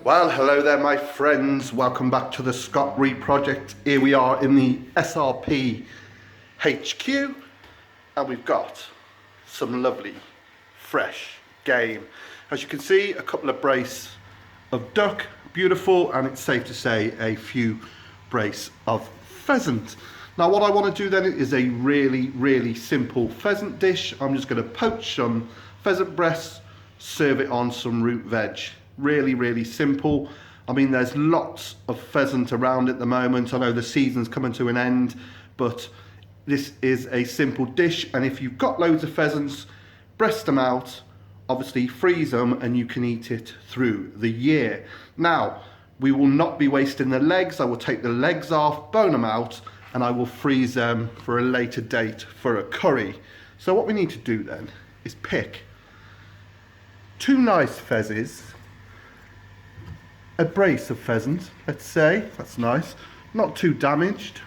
Well, hello there my friends, welcome back to the Scott Reed Project. Here we are in the SRP HQ and we've got some lovely fresh game. As you can see, a couple of brace of duck, beautiful, and it's safe to say a few brace of pheasant. Now what I want to do then is a really simple pheasant dish. I'm just going to poach some pheasant breasts, serve it on some root veg. Really simple. I mean, there's lots of pheasant around at the moment. I know the season's coming to an end, but this is a simple dish, and if you've got loads of pheasants, breast them out, obviously freeze them, and you can eat it through the year. Now, we will not be wasting the legs. I will take the legs off, bone them out, and I will freeze them for a later date for a curry. So what we need to do then is pick two nice pheasants, a brace of pheasants, let's say, that's nice, not too damaged,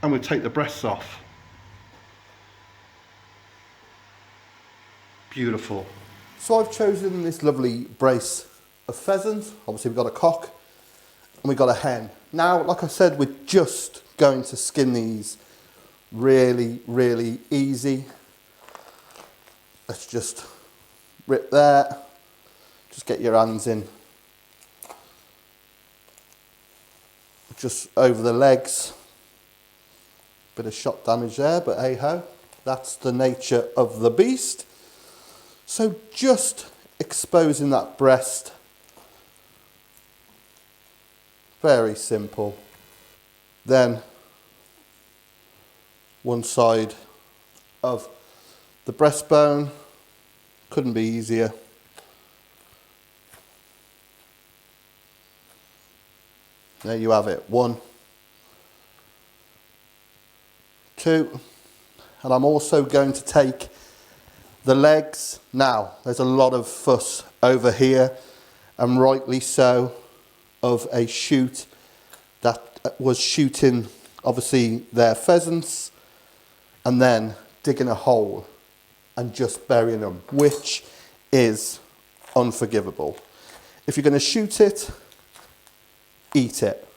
and we'll take the breasts off. Beautiful. So I've chosen this lovely brace of pheasant. Obviously we've got a cock and we've got a hen. Now, like I said, we're just going to skin these really easy. Let's just rip there, just get your hands in. Just over the legs, bit of shot damage there, but hey ho, that's the nature of the beast. So just exposing that breast, very simple. Then one side of the breastbone, couldn't be easier. There you have it, 1, 2, and I'm also going to take the legs. Now, there's a lot of fuss over here, and rightly so, of a shoot that was shooting, obviously, their pheasants, and then digging a hole and just burying them, which is unforgivable. If you're going to shoot it, eat it.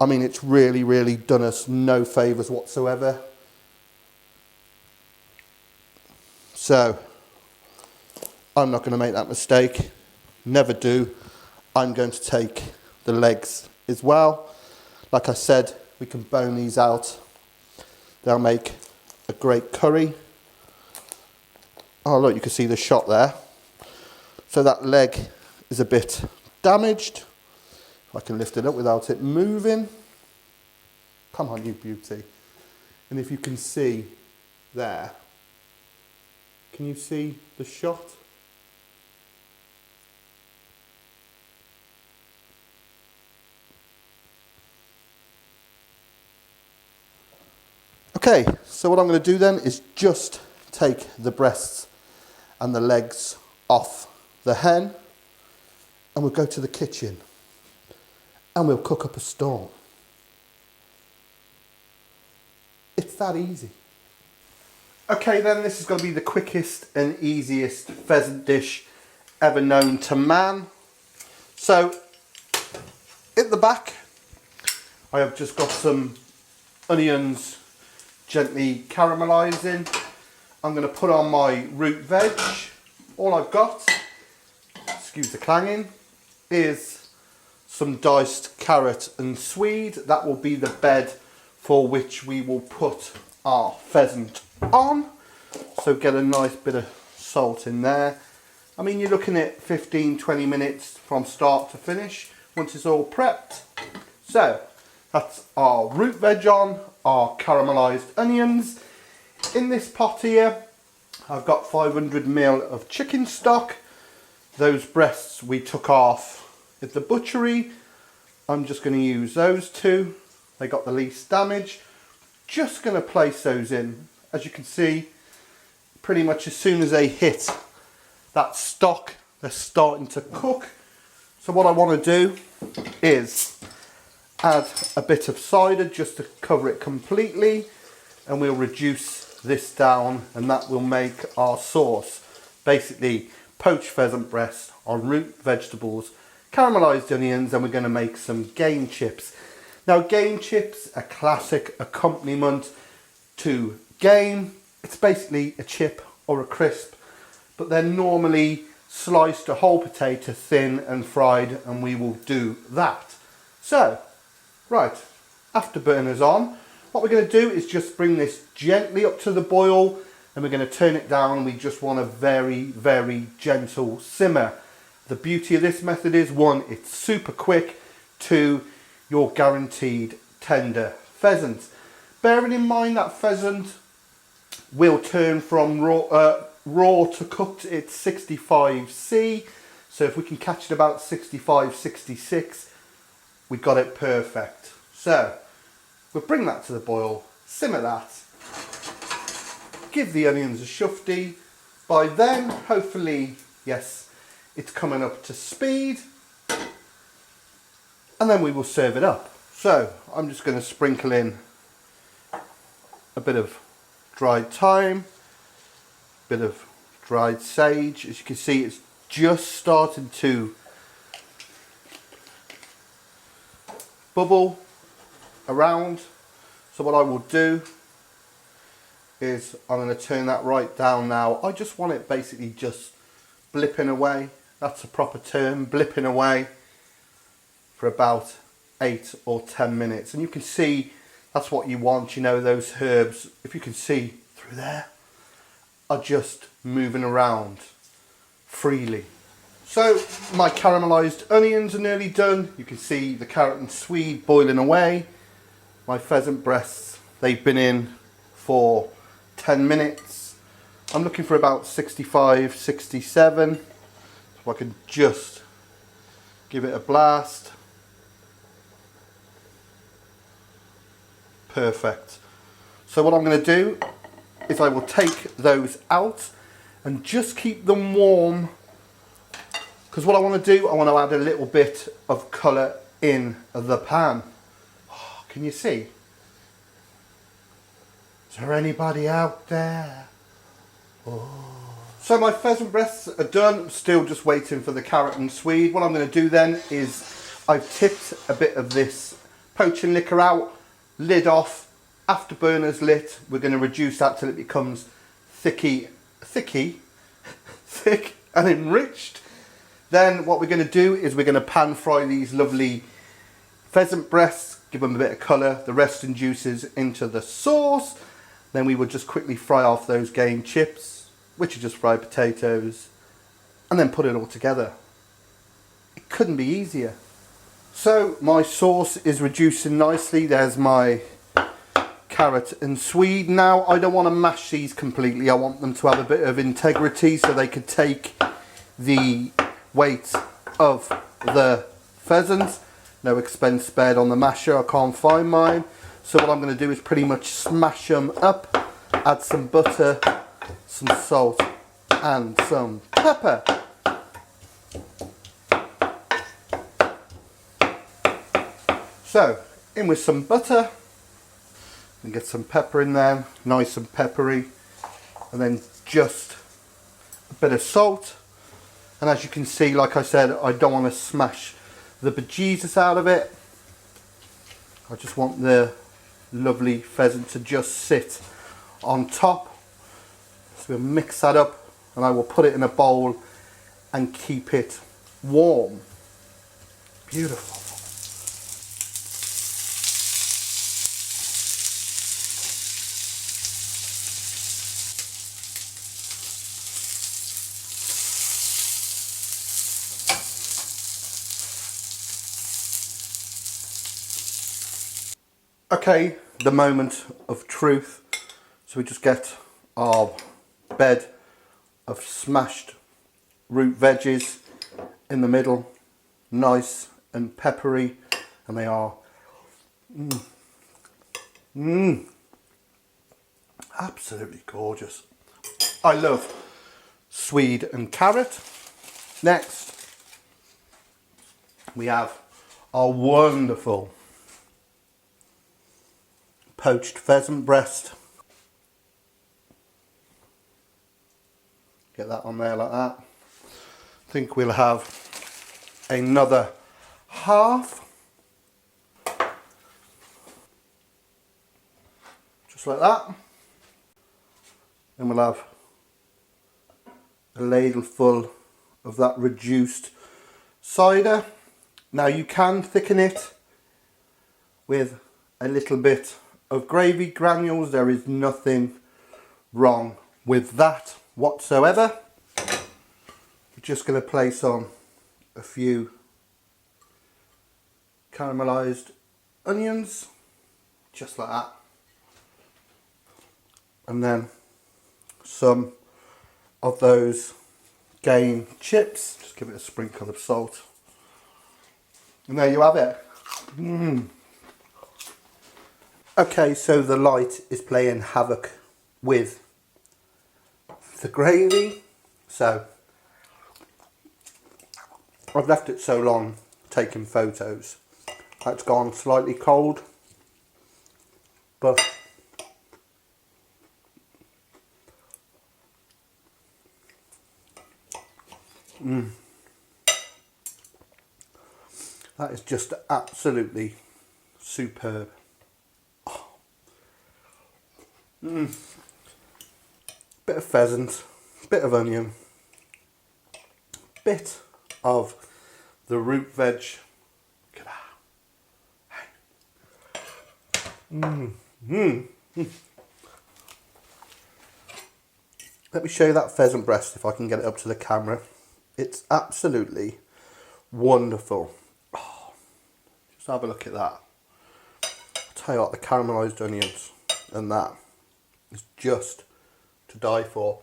I mean, it's really done us no favours whatsoever. So, I'm not going to make that mistake. Never do. I'm going to take the legs as well. Like I said, we can bone these out. They'll make a great curry. Oh look, you can see the shot there. So that leg is a bit damaged. I can lift it up without it moving. Come on, you beauty. And if you can see there, can you see the shot? Okay, so what I'm going to do then is just take the breasts and the legs off the hen, and we'll go to the kitchen and we'll cook up a storm. It's that easy. Okay then, this is going to be the quickest and easiest pheasant dish ever known to man. So, at the back, I have just got some onions gently caramelising. I'm going to put on my root veg. All I've got, excuse the clanging, is some diced carrot and swede. That will be the bed for which we will put our pheasant on. So get a nice bit of salt in there. I mean, you're looking at 15-20 minutes from start to finish once it's all prepped. So that's our root veg on, our caramelised onions. In this pot here, I've got 500 ml of chicken stock. Those breasts we took off at the butchery. I'm just going to use those two. They got the least damage. Just going to place those in. As you can see, pretty much as soon as they hit that stock, they're starting to cook. So what I want to do is add a bit of cider just to cover it completely, and we'll reduce this down, and that will make our sauce. Basically poached pheasant breast, our root vegetables, caramelised onions, and we're going to make some game chips. Now game chips, a classic accompaniment to game. It's basically a chip or a crisp, but they're normally sliced a whole potato thin and fried, and we will do that. So, right, afterburners on. What we're going to do is just bring this gently up to the boil, and we're going to turn it down. We just want a very, very gentle simmer. The beauty of this method is, one, it's super quick, two, you're guaranteed tender pheasant. Bearing in mind that pheasant will turn from raw to cooked at 65°C, so if we can catch it about 65, 66, we got it perfect. So we'll bring that to the boil, simmer that, give the onions a shufty. By then, hopefully, yes, it's coming up to speed, and then we will serve it up. So I'm just going to sprinkle in a bit of dried thyme, bit of dried sage. As you can see, it's just starting to bubble around. So what I will do is I'm going to turn that right down now. I just want it basically just blipping away. That's a proper term, blipping away for about 8 or 10 minutes. And you can see that's what you want, you know, those herbs, if you can see through there, are just moving around freely. So my caramelised onions are nearly done. You can see the carrot and swede boiling away. My pheasant breasts, they've been in for 10 minutes. I'm looking for about 65, 67. So I can just give it a blast. Perfect. So what I'm going to do is I will take those out and just keep them warm, because what I want to do, I want to add a little bit of colour in the pan. Oh, can you see? Is there anybody out there? Oh. So my pheasant breasts are done. I'm still just waiting for the carrot and swede. What I'm going to do then is I've tipped a bit of this poaching liquor out, lid off, afterburners lit. We're going to reduce that till it becomes thick and enriched. Then what we're going to do is we're going to pan fry these lovely pheasant breasts, give them a bit of colour, the resting juices into the sauce. Then we would just quickly fry off those game chips, which are just fried potatoes, and then put it all together. It couldn't be easier. So my sauce is reducing nicely. There's my carrot and swede. Now I don't want to mash these completely. I want them to have a bit of integrity so they could take the weight of the pheasant. No expense spared on the masher. I can't find mine. So what I'm going to do is pretty much smash them up, add some butter, some salt and some pepper. So in with some butter and get some pepper in there, nice and peppery, and then just a bit of salt. And as you can see, like I said, I don't want to smash the bejesus out of it. I just want the lovely pheasant to just sit on top. So we'll mix that up and I will put it in a bowl and keep it warm. Beautiful. Okay, the moment of truth. So we just get our bed of smashed root veggies in the middle, nice and peppery, and they are absolutely gorgeous. I love swede and carrot. Next, we have our wonderful poached pheasant breast. Get that on there like that. think we'll have another half. Just like that. And we'll have a ladle full of that reduced cider. Now you can thicken it with a little bit of gravy granules. There is nothing wrong with that whatsoever. We're just going to place on a few caramelized onions, just like that. And then some of those Game chips. Just give it a sprinkle of salt. And there you have it. Okay, so the light is playing havoc with the gravy. So I've left it so long taking photos. It's gone slightly cold, but that is just absolutely superb. Bit of pheasant, bit of onion, bit of the root veg. Let me show you that pheasant breast if I can get it up to the camera. It's absolutely wonderful. Oh, just have a look at that. I'll tell you what, the caramelised onions and that is just to die for.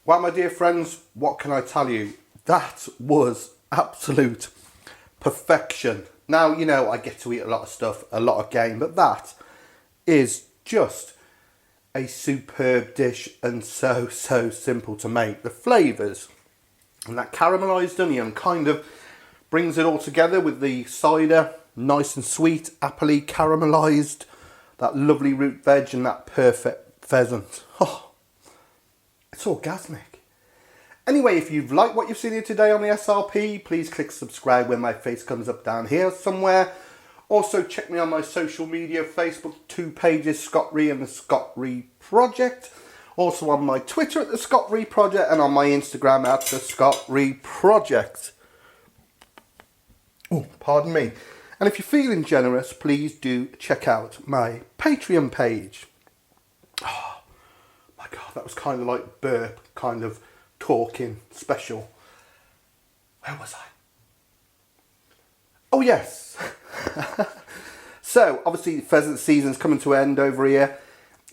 Well, my dear friends, what can I tell you? That was absolute perfection. Now, you know, I get to eat a lot of stuff, a lot of game, but that is just a superb dish and so simple to make. The flavours and that caramelised onion kind of brings it all together with the cider, nice and sweet, appley caramelised, that lovely root veg and that perfect pheasant. Oh, it's orgasmic. Anyway, if you've liked what you've seen here today on the SRP, please click subscribe when my face comes up down here somewhere. Also, check me on my social media, Facebook, 2 pages, Scott Rea and the Scott Rea Project. Also on my Twitter at the Scott Rea Project and on my Instagram at the Scott Rea Project. Oh, pardon me. And if you're feeling generous, please do check out my Patreon page. Oh my God, that was kind of like burp, kind of talking special. Where was I? Oh yes. So obviously pheasant season's coming to an end over here.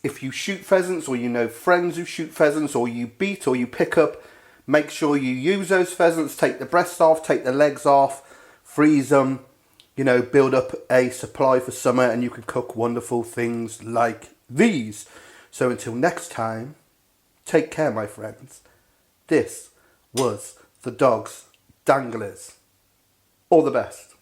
If you shoot pheasants or you know friends who shoot pheasants or you beat or you pick up, make sure you use those pheasants, take the breasts off, take the legs off, freeze them, you know, build up a supply for summer and you can cook wonderful things like these. So until next time, take care my friends. This was the Dog's Danglers. All the best.